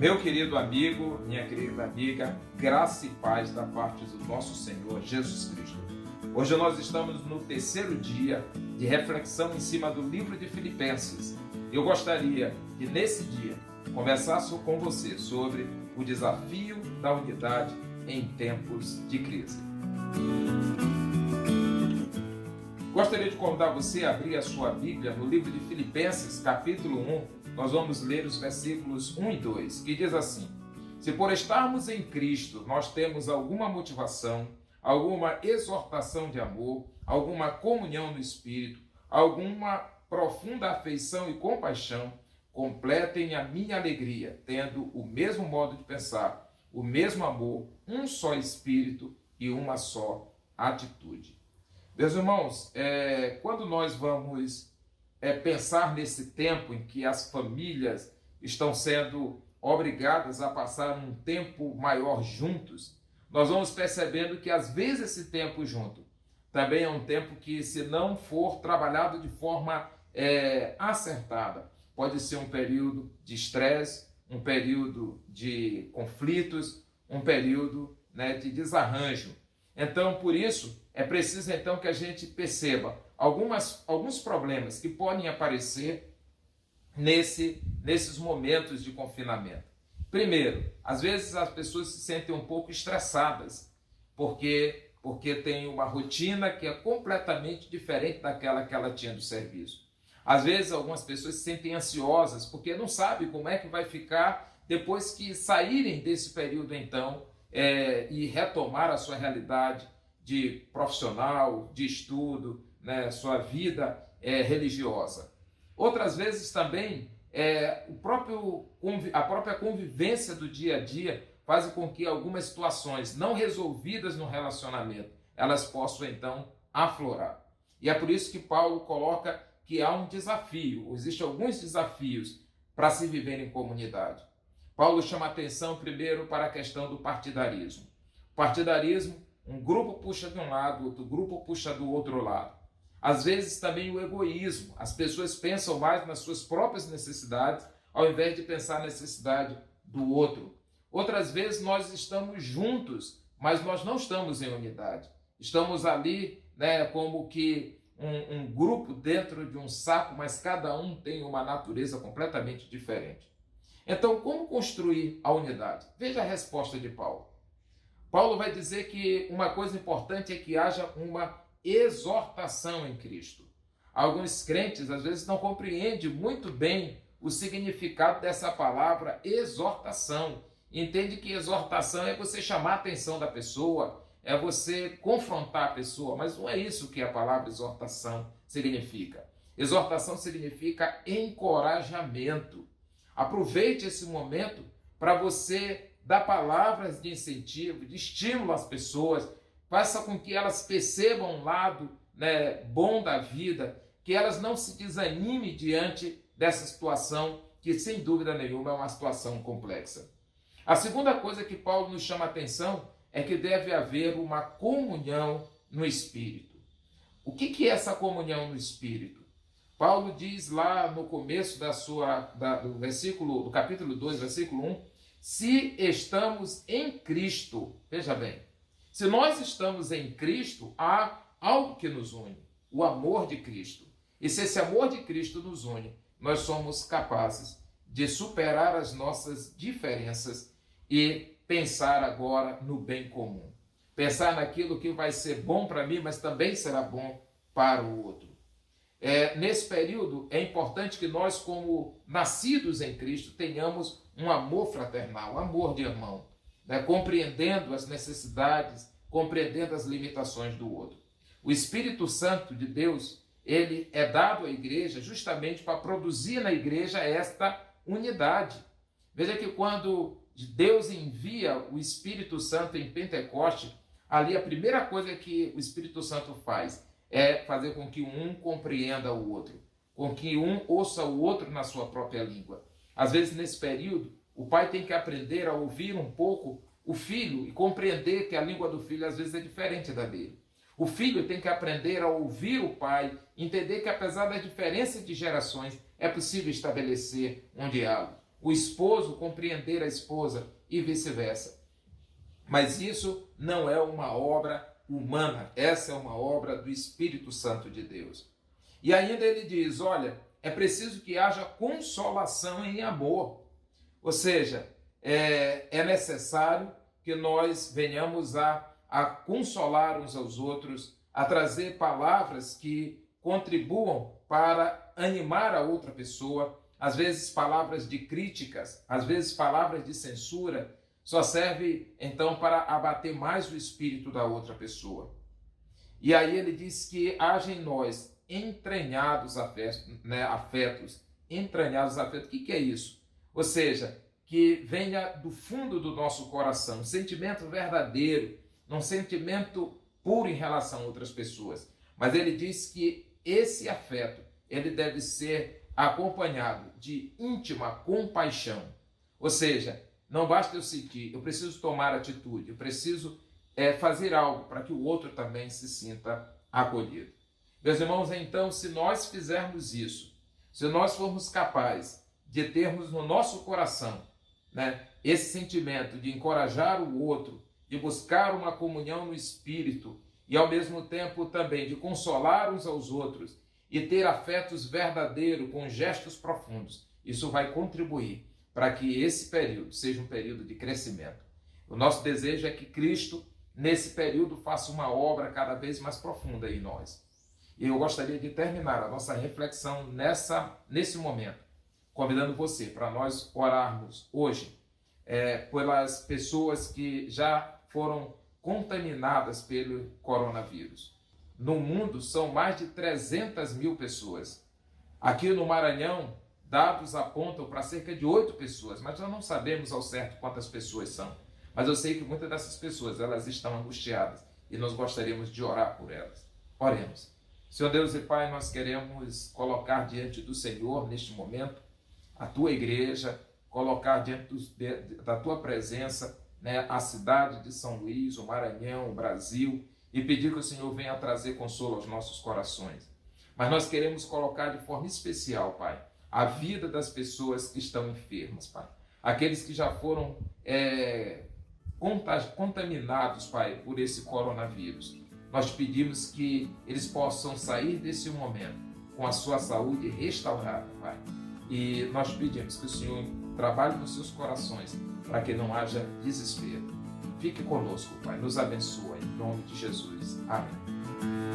Meu querido amigo, minha querida amiga, graça e paz da parte do nosso Senhor Jesus Cristo. Hoje nós estamos no terceiro dia de reflexão em cima do livro de Filipenses. Eu gostaria que nesse dia conversasse com você sobre o desafio da unidade em tempos de crise. Gostaria de convidar você a abrir a sua Bíblia no livro de Filipenses, capítulo 1. Nós vamos ler os versículos 1 e 2, que diz assim: se por estarmos em Cristo nós temos alguma motivação, alguma exortação de amor, alguma comunhão no Espírito, alguma profunda afeição e compaixão, completem a minha alegria, tendo o mesmo modo de pensar, o mesmo amor, um só Espírito e uma só atitude. Meus irmãos, quando nós vamos pensar nesse tempo em que as famílias estão sendo obrigadas a passar um tempo maior juntos, nós vamos percebendo que às vezes esse tempo junto também é um tempo que, se não for trabalhado de forma acertada, pode ser um período de estresse, um período de conflitos, um período de desarranjo. Então, por isso, é preciso então que a gente perceba alguns problemas que podem aparecer nesses momentos de confinamento. Primeiro, às vezes as pessoas se sentem um pouco estressadas, porque tem uma rotina que é completamente diferente daquela que ela tinha do serviço. Às vezes algumas pessoas se sentem ansiosas, porque não sabem como é que vai ficar depois que saírem desse período então, e retomar a sua realidade de profissional, de estudo, sua vida religiosa. Outras vezes também a própria convivência do dia a dia faz com que algumas situações não resolvidas no relacionamento, elas possam então aflorar. E é por isso que Paulo coloca que há um desafio, existem alguns desafios para se viver em comunidade. Paulo chama atenção primeiro para a questão do partidarismo. O partidarismo, um grupo puxa de um lado, outro grupo puxa do outro lado. Às vezes também o egoísmo. As pessoas pensam mais nas suas próprias necessidades ao invés de pensar na necessidade do outro. Outras vezes nós estamos juntos, mas nós não estamos em unidade. Estamos ali como que um grupo dentro de um saco, mas cada um tem uma natureza completamente diferente. Então, como construir a unidade? Veja a resposta de Paulo. Paulo vai dizer que uma coisa importante é que haja uma exortação em Cristo. Alguns crentes, às vezes, não compreendem muito bem o significado dessa palavra exortação. Entende que exortação é você chamar a atenção da pessoa, é você confrontar a pessoa, mas não é isso que a palavra exortação significa. Exortação significa encorajamento. Aproveite esse momento para você dar palavras de incentivo, de estímulo às pessoas, faça com que elas percebam um lado bom da vida, que elas não se desanimem diante dessa situação, que sem dúvida nenhuma é uma situação complexa. A segunda coisa que Paulo nos chama a atenção é que deve haver uma comunhão no Espírito. O que é essa comunhão no Espírito? Paulo diz lá no começo do capítulo 2, versículo 1, se estamos em Cristo, veja bem, se nós estamos em Cristo, há algo que nos une, o amor de Cristo. E se esse amor de Cristo nos une, nós somos capazes de superar as nossas diferenças e pensar agora no bem comum. Pensar naquilo que vai ser bom para mim, mas também será bom para o outro. Nesse período, é importante que nós, como nascidos em Cristo, tenhamos um amor fraternal, um amor de irmão, compreendendo as necessidades, compreendendo as limitações do outro. O Espírito Santo de Deus, ele é dado à igreja justamente para produzir na igreja esta unidade. Veja que quando Deus envia o Espírito Santo em Pentecoste, ali a primeira coisa que o Espírito Santo faz é fazer com que um compreenda o outro, com que um ouça o outro na sua própria língua. Às vezes, nesse período, o pai tem que aprender a ouvir um pouco o filho e compreender que a língua do filho às vezes é diferente da dele. O filho tem que aprender a ouvir o pai, entender que apesar da diferença de gerações, é possível estabelecer um diálogo. o esposo compreender a esposa e vice-versa. Mas isso não é uma obra humana, essa é uma obra do Espírito Santo de Deus. E ainda ele diz, olha, é preciso que haja consolação em amor. Ou seja, é necessário que nós venhamos a consolar uns aos outros, a trazer palavras que contribuam para animar a outra pessoa. Às vezes palavras de críticas, às vezes palavras de censura, só serve então para abater mais o espírito da outra pessoa. E aí ele diz que haja em nós entranhados afetos, entranhados afetos. O que é isso? Ou seja, que venha do fundo do nosso coração, um sentimento verdadeiro, um sentimento puro em relação a outras pessoas. Mas ele diz que esse afeto, ele deve ser acompanhado de íntima compaixão. Ou seja, não basta eu sentir, eu preciso tomar atitude, eu preciso fazer algo para que o outro também se sinta acolhido. Meus irmãos, então, se nós fizermos isso, se nós formos capazes de termos no nosso coração, esse sentimento de encorajar o outro, de buscar uma comunhão no Espírito e, ao mesmo tempo, também de consolar uns aos outros e ter afetos verdadeiros com gestos profundos, isso vai contribuir para que esse período seja um período de crescimento. O nosso desejo é que Cristo, nesse período, faça uma obra cada vez mais profunda em nós. E eu gostaria de terminar a nossa reflexão nesse momento, convidando você para nós orarmos hoje pelas pessoas que já foram contaminadas pelo coronavírus. No mundo são mais de 300 mil pessoas. Aqui no Maranhão, dados apontam para cerca de 8 pessoas, mas nós não sabemos ao certo quantas pessoas são. Mas eu sei que muitas dessas pessoas, elas estão angustiadas e nós gostaríamos de orar por elas. Oremos. Senhor Deus e Pai, nós queremos colocar diante do Senhor, neste momento, a Tua igreja, colocar diante da Tua presença, a cidade de São Luís, o Maranhão, o Brasil, e pedir que o Senhor venha trazer consolo aos nossos corações. Mas nós queremos colocar de forma especial, Pai, a vida das pessoas que estão enfermas, Pai. Aqueles que já foram contaminados, Pai, por esse coronavírus. Nós te pedimos que eles possam sair desse momento com a sua saúde restaurada, Pai. E nós pedimos que o Senhor trabalhe nos seus corações para que não haja desespero. Fique conosco, Pai. Nos abençoa em nome de Jesus. Amém.